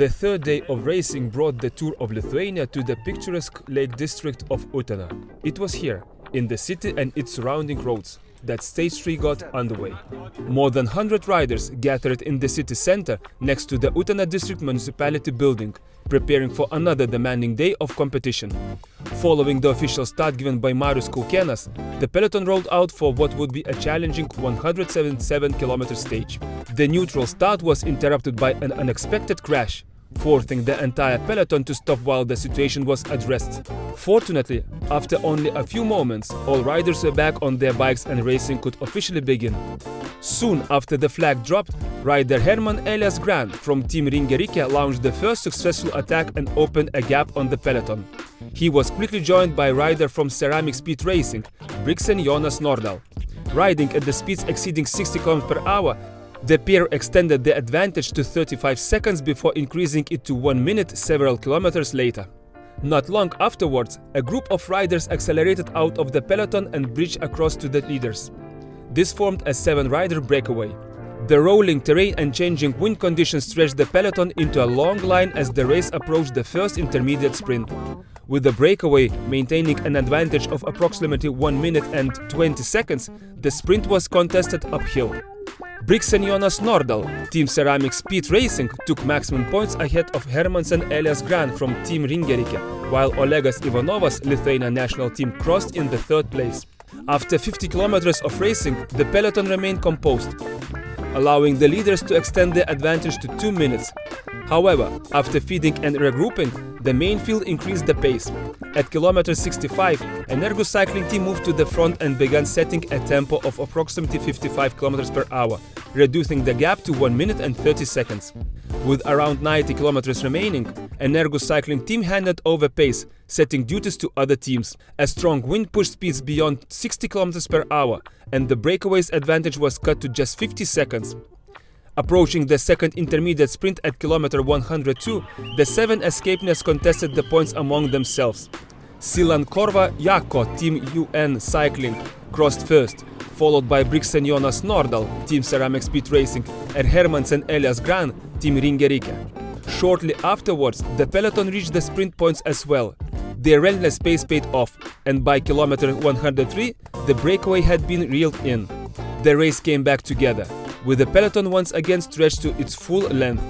The third day of racing brought the Tour of Lithuania to the picturesque lake district of Utena. It was here, in the city and its surrounding roads, that stage 3 got underway. More than 100 riders gathered in the city center next to the Utena district municipality building, preparing for another demanding day of competition. Following the official start given by Marius Kaukenas, the peloton rolled out for what would be a challenging 177-kilometer stage. The neutral start was interrupted by an unexpected crash, forcing the entire peloton to stop while the situation was addressed. Fortunately, after only a few moments, all riders were back on their bikes and racing could officially begin. Soon after the flag dropped, rider Herman Elias Gran from Team Ringerike launched the first successful attack and opened a gap on the peloton. He was quickly joined by rider from Ceramic Speed Racing, Brixen Jonas Nordahl. Riding at the speeds exceeding 60 km per hour, the pair extended the advantage to 35 seconds before increasing it to 1 minute several kilometers later. Not long afterwards, a group of riders accelerated out of the peloton and bridged across to the leaders. This formed a 7-rider breakaway. The rolling terrain and changing wind conditions stretched the peloton into a long line as the race approached the first intermediate sprint. With the breakaway maintaining an advantage of approximately 1 minute and 20 seconds, the sprint was contested uphill. Brixen Jonas Nordahl, Team Ceramic Speed Racing, took maximum points ahead of Hermans and Elias Gran from Team Ringerike, while Olegas Ivanovas Lithuania national team crossed in the third place. After 50 kilometers of racing, the peloton remained composed, allowing the leaders to extend their advantage to 2 minutes. However, after feeding and regrouping, the main field increased the pace. At kilometer 65, Energo cycling team moved to the front and began setting a tempo of approximately 55 km per hour, reducing the gap to 1 minute and 30 seconds. With around 90 km remaining, Energo cycling team handed over pace, setting duties to other teams. A strong wind pushed speeds beyond 60 km per hour, and the breakaway's advantage was cut to just 50 seconds. Approaching the second intermediate sprint at kilometer 102, the 7 escapees contested the points among themselves. Silan Korva Jako, Team UN Cycling, crossed first, followed by Brixen Jonas Nordahl, Team Ceramic Speed Racing, and Hermans and Elias Gran, Team Ringerike. Shortly afterwards, the peloton reached the sprint points as well. Their relentless pace paid off, and by kilometer 103, the breakaway had been reeled in. The race came back together, with the peloton once again stretched to its full length.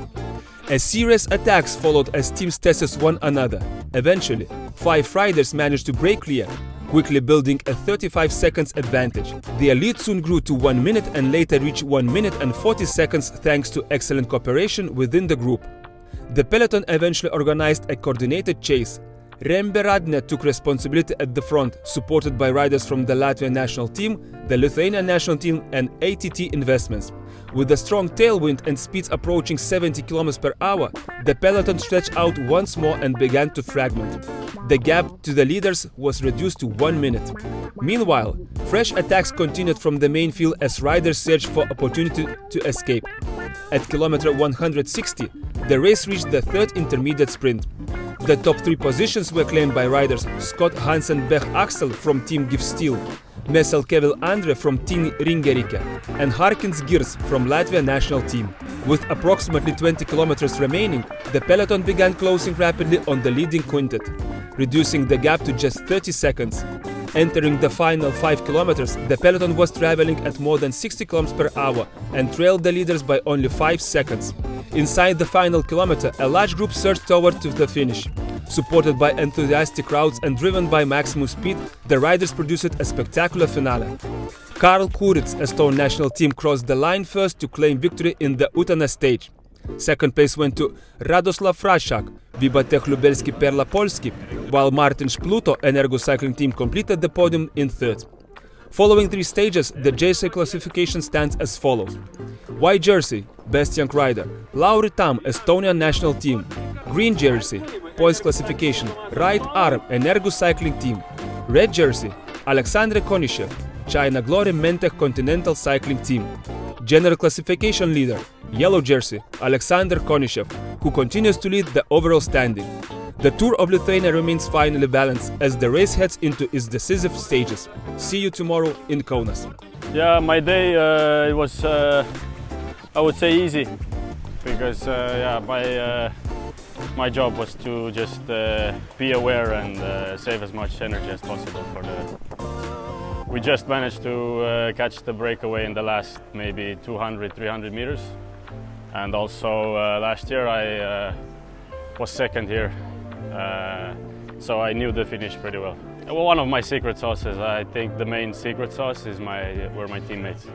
A series of attacks followed as teams tested one another. Eventually, 5 riders managed to break clear, quickly building a 35 seconds advantage. The lead soon grew to 1 minute and later reached 1 minute and 40 seconds thanks to excellent cooperation within the group. The peloton eventually organized a coordinated chase. Rembe Radne took responsibility at the front, supported by riders from the Latvian national team, the Lithuania national team and ATT Investments. With a strong tailwind and speeds approaching 70 km per hour, the peloton stretched out once more and began to fragment. The gap to the leaders was reduced to 1 minute. Meanwhile, fresh attacks continued from the main field as riders searched for opportunity to escape. At kilometer 160, the race reached the third intermediate sprint. The top 3 positions were claimed by riders Scott Hansen Bech Axel from Team GIF Steel, Mesel Kevil Andre from Team Ringerike, and Harkins Girs from Latvia national team. With approximately 20 kilometers remaining, the peloton began closing rapidly on the leading quintet, reducing the gap to just 30 seconds. Entering the final 5 kilometers, the peloton was traveling at more than 60 km per hour and trailed the leaders by only 5 seconds. Inside the final kilometer, a large group surged toward to the finish. Supported by enthusiastic crowds and driven by maximum speed, the riders produced a spectacular finale. Karl Kuritz, Estonian national team, crossed the line first to claim victory in the Utena stage. Second place went to Radoslav Frashak, Vibatech Lubelski Perla Polski, while Martin Spluto, Energo cycling team, completed the podium in third. Following 3 stages, the jersey classification stands as follows. White jersey, best young rider, Lauri Tam, Estonian national team. Green jersey, points classification, right arm, Energo cycling team. Red jersey, Alexander Konishev, China Glory Mentech Continental cycling team. General classification leader, yellow jersey, Alexander Konishev, who continues to lead the overall standing. The Tour of Lithuania remains finally balanced as the race heads into its decisive stages. See you tomorrow in Kaunas. Yeah, my day it was I would say easy because My job was to just be aware and save as much energy as possible for the. We just managed to catch the breakaway in the last maybe 200, 300 meters. And also last year I was second here, so I knew the finish pretty well. Well, one of my secret sauces, I think the main secret sauce is were my teammates.